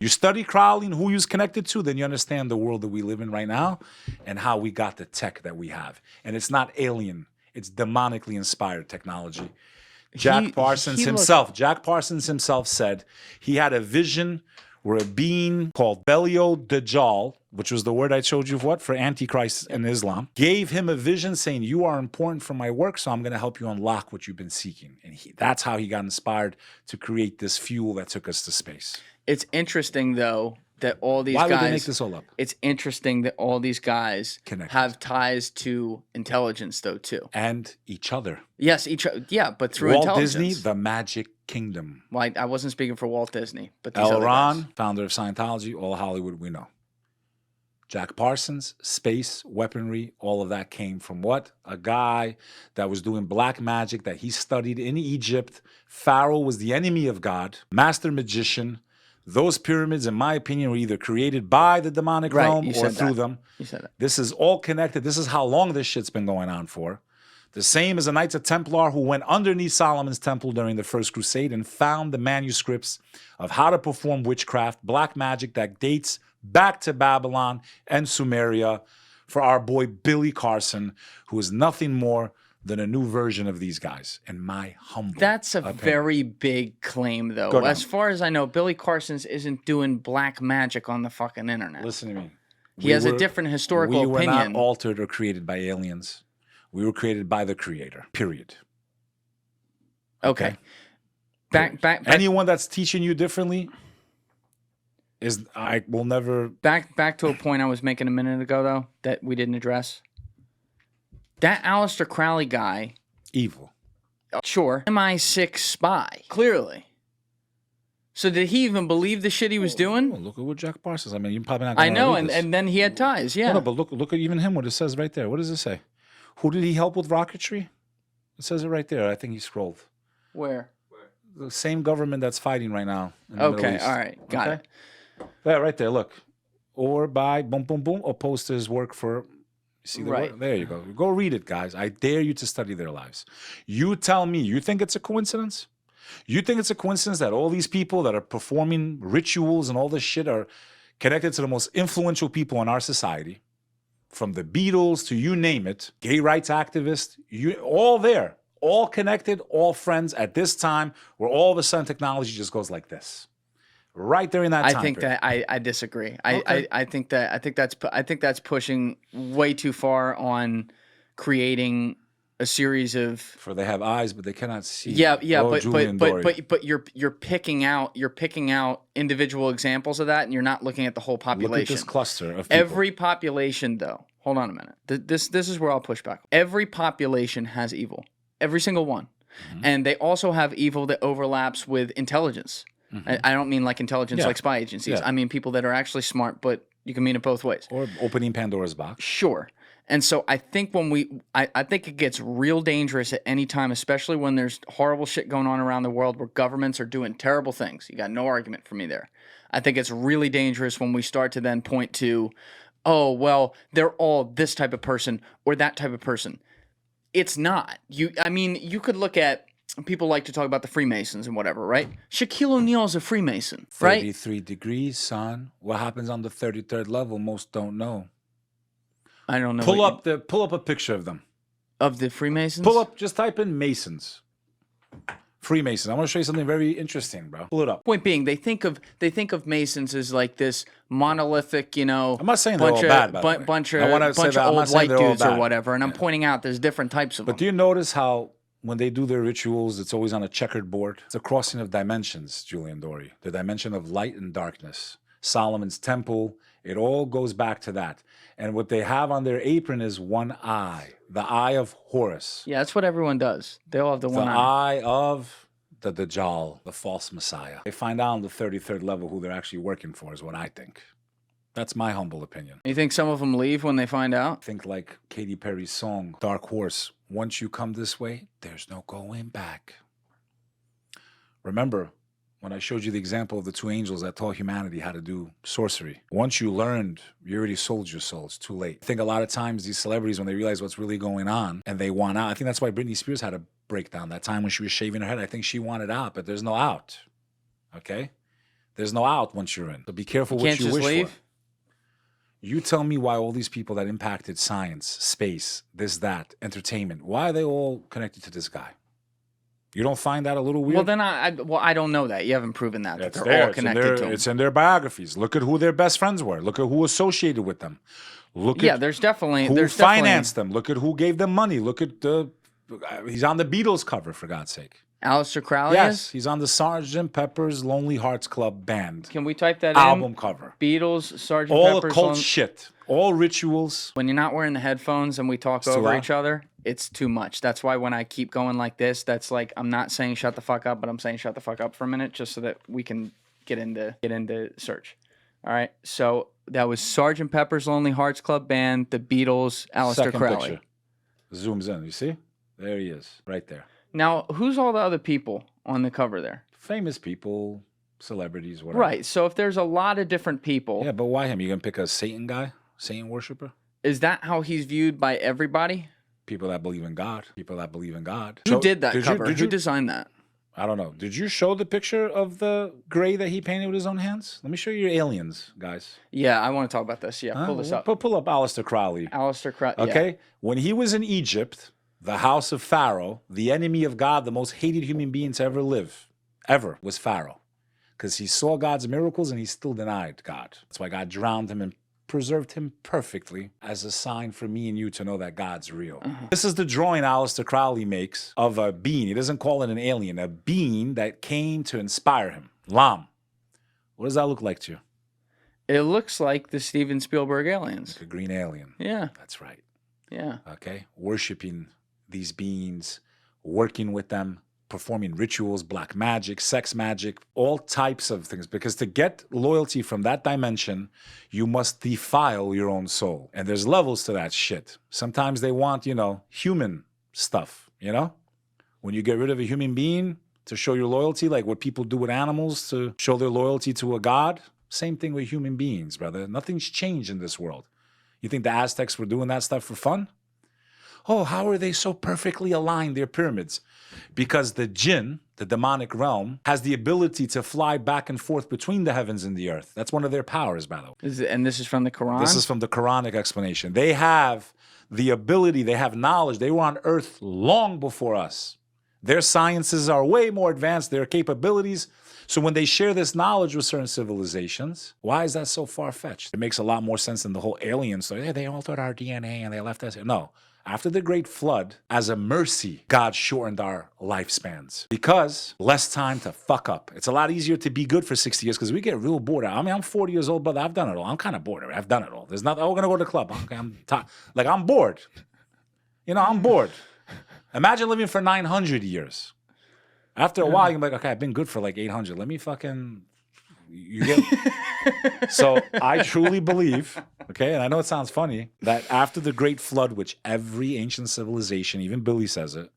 You study Crowley and who he was connected to, then you understand the world that we live in right now and how we got the tech that we have. And it's not alien. It's demonically inspired technology. Jack Parsons himself said he had a vision where a being called Belial Dajjal, which was the word I showed you for Antichrist in Islam, gave him a vision saying, you are important for my work, so I'm going to help you unlock what you've been seeking. And that's how he got inspired to create this fuel that took us to space. It's interesting, though, that all these guys... Why would they make this all up? It's interesting that all these guys have ties to intelligence, though, too. And each other. Yes, but through Walt intelligence. Disney, the Magic Kingdom. Well, I wasn't speaking for Walt Disney, but these L. other Ron, guys. founder of Scientology, all Hollywood we know. Jack Parsons, space, weaponry, all of that came from what? A guy that was doing black magic that he studied in Egypt. Pharaoh was the enemy of God, master magician. Those pyramids, in my opinion, were either created by the demonic realm or through them. You said that. This is all connected. This is how long this shit's been going on for. The same as the Knights of Templar who went underneath Solomon's temple during the First Crusade and found the manuscripts of how to perform witchcraft, black magic that dates back to Babylon and Sumeria for our boy Billy Carson, who is nothing more than a new version of these guys, in my humble That's a opinion. very big claim, though. As far as I know, Billy Carson's isn't doing black magic on the fucking internet. Listen to me. He has a different historical opinion. We were not altered or created by aliens. We were created by the Creator, period. Okay. Back. Anyone that's teaching you differently I will never... Back to a point I was making a minute ago, though, that we didn't address. That Aleister Crowley guy... Evil. Sure. MI6 spy. Clearly. So did he even believe the shit he was doing? Look at what Jack Parsons... I mean, you're probably not going to I know, and then he had ties, yeah. No, but look at even him, what it says right there. What does it say? Who did he help with rocketry? It says it right there. I think he scrolled. Where? The same government that's fighting right now. In the Middle East. All right. Got it. Yeah, right there, look. Or by boom, boom, boom, opposed to his work for... See the word? There you go. Go read it, guys. I dare you to study their lives. You tell me, you think it's a coincidence? You think it's a coincidence that all these people that are performing rituals and all this shit are connected to the most influential people in our society? From the Beatles to you name it, gay rights activists, all there, all connected, all friends at this time where all of a sudden technology just goes like this. Right there in that time I think period. that I disagree. Okay. I think that's pushing way too far on creating a series of... For they have eyes, but they cannot see. Yeah, but you're picking out individual examples of that, and you're not looking at the whole population. Look at this cluster of people. Every population, though. Hold on a minute. This is where I'll push back. Every population has evil. Every single one. Mm-hmm. And they also have evil that overlaps with intelligence. Mm-hmm. I don't mean like intelligence like spy agencies. Yeah. I mean people that are actually smart, but you can mean it both ways. Or opening Pandora's box. Sure. And so I think I think it gets real dangerous at any time, especially when there's horrible shit going on around the world where governments are doing terrible things. You got no argument for me there. I think it's really dangerous when we start to then point to, oh, well, they're all this type of person or that type of person. It's not. You could look at... People like to talk about the Freemasons and whatever, right? Shaquille O'Neal is a Freemason, right? 33 degrees, son. What happens on the 33rd level, most don't know. I don't know. Pull up a picture of them. Of the Freemasons? Just type in Masons. Freemasons. I want to show you something very interesting, bro. Pull it up. Point being, they think of Masons as like this monolithic, I'm not saying they're all bad, by the way. bunch of old white dudes or whatever, and I'm pointing out there's different types of them. But do you notice how when they do their rituals, it's always on a checkered board? It's a crossing of dimensions, Julian Dory. The dimension of light and darkness. Solomon's temple, it all goes back to that. And what they have on their apron is one eye, the eye of Horus. Yeah, that's what everyone does. They all have the one eye. The eye of the Dajjal, the false Messiah. They find out on the 33rd level who they're actually working for, is what I think. That's my humble opinion. You think some of them leave when they find out? Think like Katy Perry's song, Dark Horse. Once you come this way, there's no going back. Remember, when I showed you the example of the two angels that taught humanity how to do sorcery. Once you learned, you already sold your soul. It's too late. I think a lot of times these celebrities, when they realize what's really going on and they want out, I think that's why Britney Spears had a breakdown that time when she was shaving her head. I think she wanted out, but there's no out. Okay? There's no out once you're in. So be careful what Can't you just wish leave. for. You tell me why all these people that impacted science, space, this, that, entertainment, why are they all connected to this guy? You don't find that a little weird? Well, then I don't know that. You haven't proven that It's they're there. all connected to him. It's in their biographies. Look at who their best friends were. Look at who associated with them. Look Yeah, at there's definitely who financed them. Look at who gave them money. Look at he's on the Beatles cover, for God's sake. Aleister Crowley Yes, is? he's on the Sgt. Pepper's Lonely Hearts Club Band Can we type that album in? cover. Beatles, Sgt. All Pepper's. occult shit. All rituals. When you're not wearing the headphones and we talk too over loud? each other, it's too much. That's why when I keep going like this, that's like I'm not saying shut the fuck up, but I'm saying shut the fuck up for a minute just so that we can get into search. All right. So that was Sgt. Pepper's Lonely Hearts Club Band, the Beatles, Aleister Second Crowley. picture. Zooms in. You see? There he is. Right there. Now, who's all the other people on the cover there? Famous people, celebrities, whatever. Right. So if there's a lot of different people, Yeah, but why him? You gonna pick a Satan guy? Satan worshiper? is that how he's viewed by everybody? People that believe in God. People that believe in God. Who did that you- cover? did Who you- designed that? I don't know. Did you show the picture of the gray that he painted with his own hands? Let me show you your aliens, guys. Yeah, I want to talk about this. Yeah, pull this up. Pull up Aleister Crowley. Aleister Crowley. Okay? When he was in Egypt, the house of Pharaoh, the enemy of God, the most hated human being to ever live, was Pharaoh. Because he saw God's miracles and he still denied God. That's why God drowned him and preserved him perfectly as a sign for me and you to know that God's real. This is the drawing Aleister Crowley makes of a being. He doesn't call it an alien, a being that came to inspire him. Lam. What does that look like to you? It looks like the Steven Spielberg aliens. Like a green alien. Yeah, That's right. yeah. Okay? Worshipping these beings, working with them, performing rituals, black magic, sex magic, all types of things. Because to get loyalty from that dimension, you must defile your own soul. And there's levels to that shit. Sometimes they want, human stuff, When you get rid of a human being to show your loyalty, like what people do with animals to show their loyalty to a god, same thing with human beings, brother. Nothing's changed in this world. You think the Aztecs were doing that stuff for fun? Oh, how are they so perfectly aligned, their pyramids? Because the jinn, the demonic realm, has the ability to fly back and forth between the heavens and the earth. That's one of their powers, by the way. And this is from the Quran? This is from the Quranic explanation. They have the ability, they have knowledge. They were on earth long before us. Their sciences are way more advanced, their capabilities. So when they share this knowledge with certain civilizations, why is that so far-fetched? It makes a lot more sense than the whole alien story. Yeah, they altered our DNA and they left us. No. After the Great Flood, as a mercy, God shortened our lifespans because less time to fuck up. It's a lot easier to be good for 60 years because we get real bored. I mean, I'm 40 years old, brother. I've done it all. I'm kind of bored. I've done it all. There's nothing. Oh, we're going to go to the club. Okay, I'm bored. I'm bored. Imagine living for 900 years. After a while, you're like, okay, I've been good for like 800. Let me fucking... You get... So I truly believe, okay, and I know it sounds funny, that after the Great Flood, which every ancient civilization, even Billy says it,